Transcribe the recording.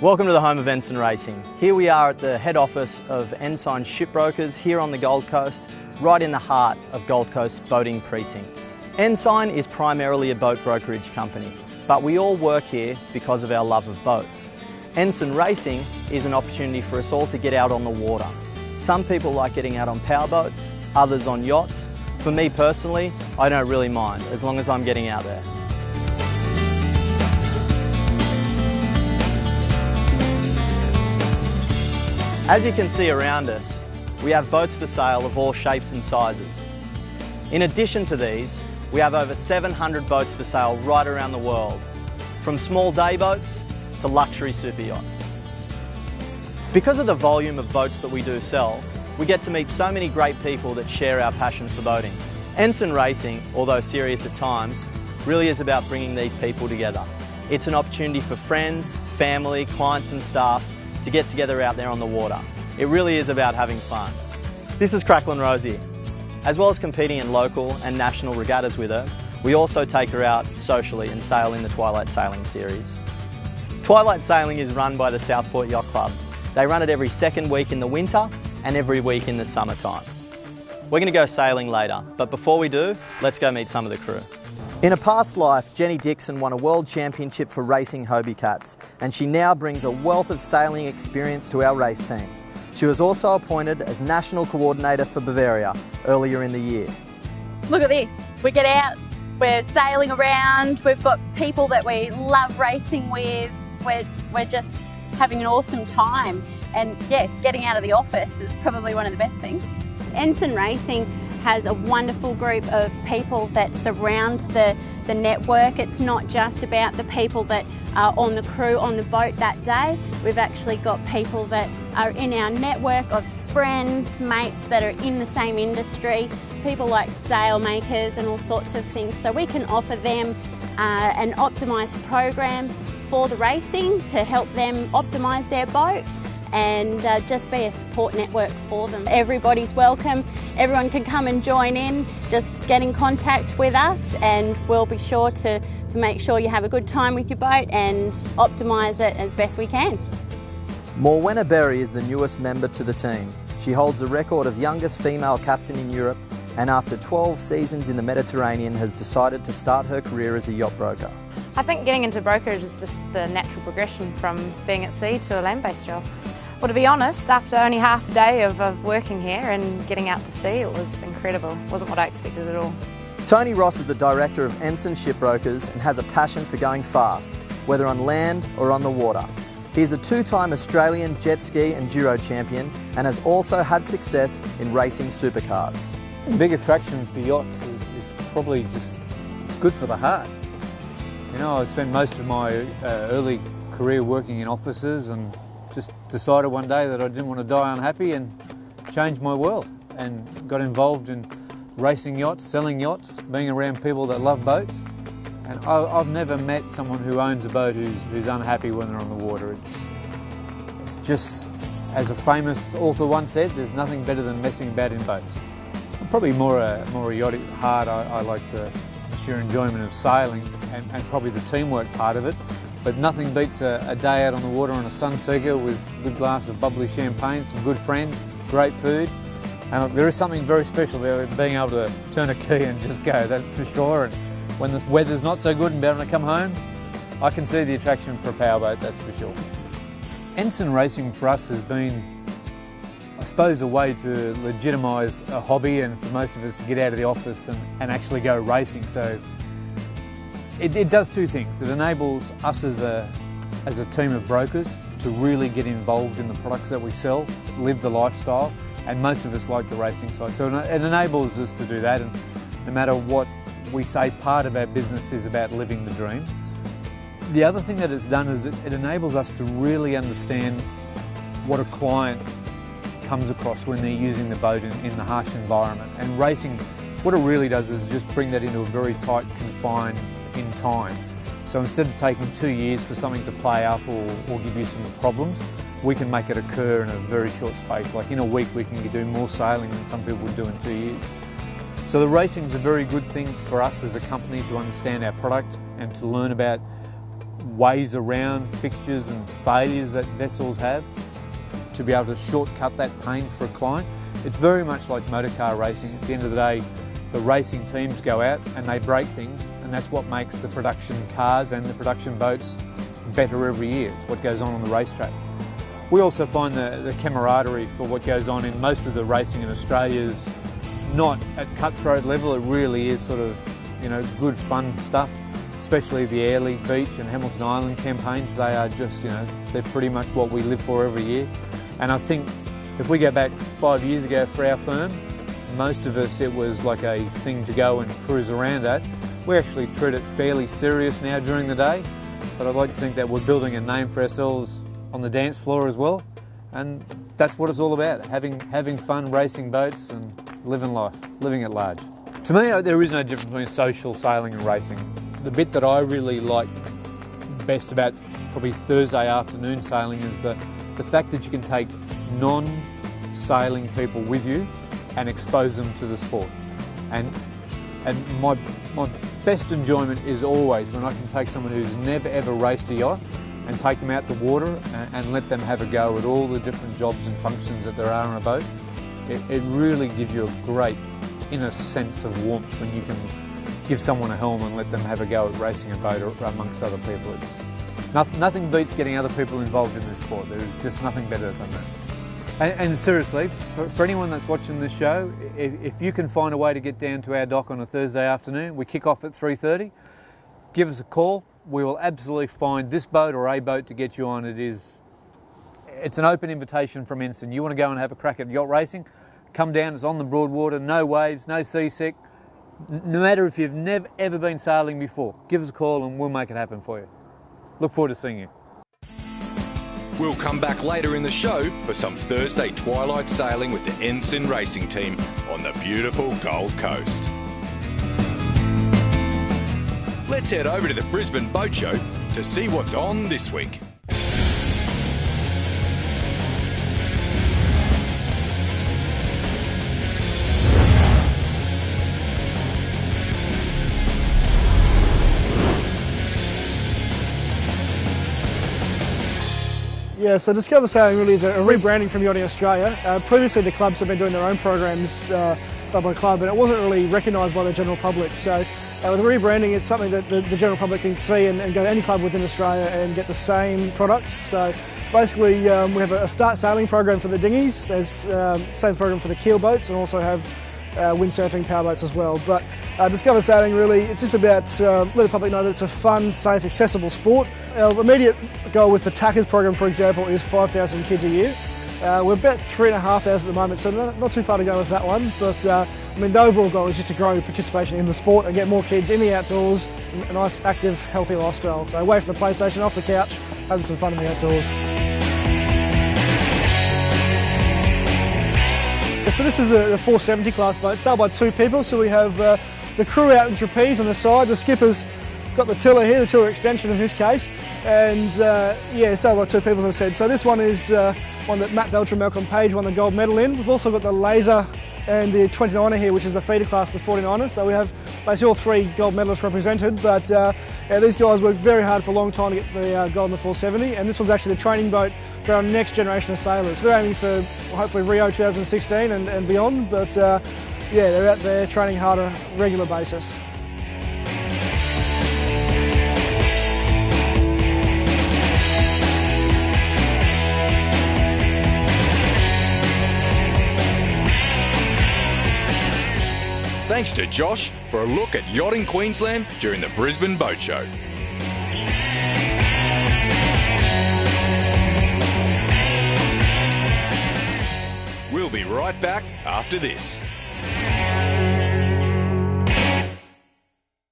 Welcome to the home of Ensign Racing. Here we are at the head office of Ensign Shipbrokers here on the Gold Coast, right in the heart of Gold Coast boating precinct. Ensign is primarily a boat brokerage company, but we all work here because of our love of boats. Ensign Racing is an opportunity for us all to get out on the water. Some people like getting out on powerboats, others on yachts. For me personally, I don't really mind, as long as I'm getting out there. As you can see around us, we have boats for sale of all shapes and sizes. In addition to these, we have over 700 boats for sale right around the world, from small day boats to luxury super yachts. Because of the volume of boats that we do sell, we get to meet so many great people that share our passion for boating. Ensign Racing, although serious at times, really is about bringing these people together. It's an opportunity for friends, family, clients and staff to get together out there on the water. It really is about having fun. This is Cracklin' Rosie. As well as competing in local and national regattas with her, we also take her out socially and sail in the Twilight Sailing series. Twilight Sailing is run by the Southport Yacht Club. They run it every second week in the winter and every week in the summertime. We're going to go sailing later, but before we do, let's go meet some of the crew. In a past life, Jenny Dixon won a world championship for racing Hobie Cats, and she now brings a wealth of sailing experience to our race team. She was also appointed as National Coordinator for Bavaria earlier in the year. Look at this, we get out, we're sailing around, we've got people that we love racing with, we're just having an awesome time, and yeah, getting out of the office is probably one of the best things. Ensign Racing has a wonderful group of people that surround the network. It's not just about the people that are on the crew on the boat that day. We've actually got people that are in our network of friends, mates that are in the same industry, people like sail makers and all sorts of things. So we can offer them an optimised program for the racing to help them optimise their boat and just be a support network for them. Everybody's welcome, everyone can come and join in, just get in contact with us and we'll be sure to make sure you have a good time with your boat and optimise it as best we can. Morwenna Berry is the newest member to the team. She holds the record of youngest female captain in Europe and after 12 seasons in the Mediterranean has decided to start her career as a yacht broker. I think getting into brokerage is just the natural progression from being at sea to a land-based job. Well, to be honest, after only half a day of working here and getting out to sea, it was incredible. It wasn't what I expected at all. Tony Ross is the director of Ensign Shipbrokers and has a passion for going fast, whether on land or on the water. He's a two-time Australian jet ski and enduro champion and has also had success in racing supercars. The big attraction for yachts is probably just, it's good for the heart. You know, I spent most of my early career working in offices and just decided one day that I didn't want to die unhappy and changed my world and got involved in racing yachts, selling yachts, being around people that love boats. And I've never met someone who owns a boat who's unhappy when they're on the water. It's just, as a famous author once said, there's nothing better than messing about in boats. I'm probably more a yacht at heart. I like the sheer enjoyment of sailing and probably the teamwork part of it. But nothing beats a day out on the water on a sunseeker with a good glass of bubbly champagne, some good friends, great food. And there is something very special about being able to turn a key and just go, that's for sure. And when the weather's not so good and being able to come home, I can see the attraction for a powerboat, that's for sure. Ensign Racing for us has been, I suppose, a way to legitimise a hobby and for most of us to get out of the office and actually go racing. So it does two things. It enables us as a team of brokers to really get involved in the products that we sell, live the lifestyle, and most of us like the racing side. So it enables us to do that, and no matter what we say, part of our business is about living the dream. The other thing that it's done is it enables us to really understand what a client comes across when they're using the boat in the harsh environment. And racing, what it really does is just bring that into a very tight, confined in time. So instead of taking 2 years for something to play up or give you some problems, we can make it occur in a very short space. Like in a week we can do more sailing than some people would do in 2 years. So the racing is a very good thing for us as a company to understand our product and to learn about ways around fixtures and failures that vessels have to be able to shortcut that pain for a client. It's very much like motor car racing. At the end of the day, the racing teams go out and they break things, and that's what makes the production cars and the production boats better every year. It's what goes on the racetrack. We also find the camaraderie for what goes on in most of the racing in Australia is not at cutthroat level. It really is sort of, you know, good fun stuff, especially the Airlie Beach and Hamilton Island campaigns. They are just, you know, they're pretty much what we live for every year. And I think if we go back 5 years ago for our firm, most of us, it was like a thing to go and cruise around at. We actually treat it fairly serious now during the day, but I'd like to think that we're building a name for ourselves on the dance floor as well, and that's what it's all about, having fun racing boats and living life, living at large. To me, there is no difference between social sailing and racing. The bit that I really like best about probably Thursday afternoon sailing is the fact that you can take non-sailing people with you and expose them to the sport. And my best enjoyment is always when I can take someone who's never ever raced a yacht and take them out the water and let them have a go at all the different jobs and functions that there are on a boat. It really gives you a great inner sense of warmth when you can give someone a helm and let them have a go at racing a boat amongst other people. It's nothing beats getting other people involved in this sport. There's just nothing better than that. And seriously, for anyone that's watching this show, if you can find a way to get down to our dock on a Thursday afternoon, we kick off at 3:30, give us a call. We will absolutely find this boat or a boat to get you on. It's an open invitation from Ensign. You want to go and have a crack at yacht racing? Come down, it's on the Broadwater, no waves, no seasick. No matter if you've never ever been sailing before, give us a call and we'll make it happen for you. Look forward to seeing you. We'll come back later in the show for some Thursday twilight sailing with the Ensign Racing Team on the beautiful Gold Coast. Let's head over to the Brisbane Boat Show to see what's on this week. Yeah, so Discover Sailing really is a rebranding from Yachting Australia. Previously the clubs have been doing their own programs club by club, and it wasn't really recognised by the general public. So with the rebranding, it's something that the general public can see and go to any club within Australia and get the same product. So basically we have a start sailing program for the dinghies. There's same program for the keel boats, and also have windsurfing power boats as well. But Discover Sailing really, it's just about letting the public know that it's a fun, safe, accessible sport. Our immediate goal with the Tackers program, for example, is 5,000 kids a year. We're about 3,500 at the moment, so not too far to go with that one. But I mean, the overall goal is just to grow participation in the sport and get more kids in the outdoors, a nice, active, healthy lifestyle. So away from the PlayStation, off the couch, having some fun in the outdoors. So this is the 470 class boat, sailed by 2 people. So we have the crew out in trapeze on the side. The skipper's got the tiller here, the tiller extension in this case. And yeah, sailed by 2 people, as I said. So this one is one that Matt Belcher and Malcolm Page won the gold medal in. We've also got the laser and the 29er here, which is the feeder class, the 49er. So we have basically all 3 gold medalists represented. But yeah, these guys worked very hard for a long time to get the gold in the 470. And this one's actually the training boat for our next generation of sailors. So they're aiming for hopefully Rio 2016 and beyond. But yeah, they're out there training hard on a regular basis. Thanks to Josh for a look at yachting Queensland during the Brisbane Boat Show. We'll be right back after this.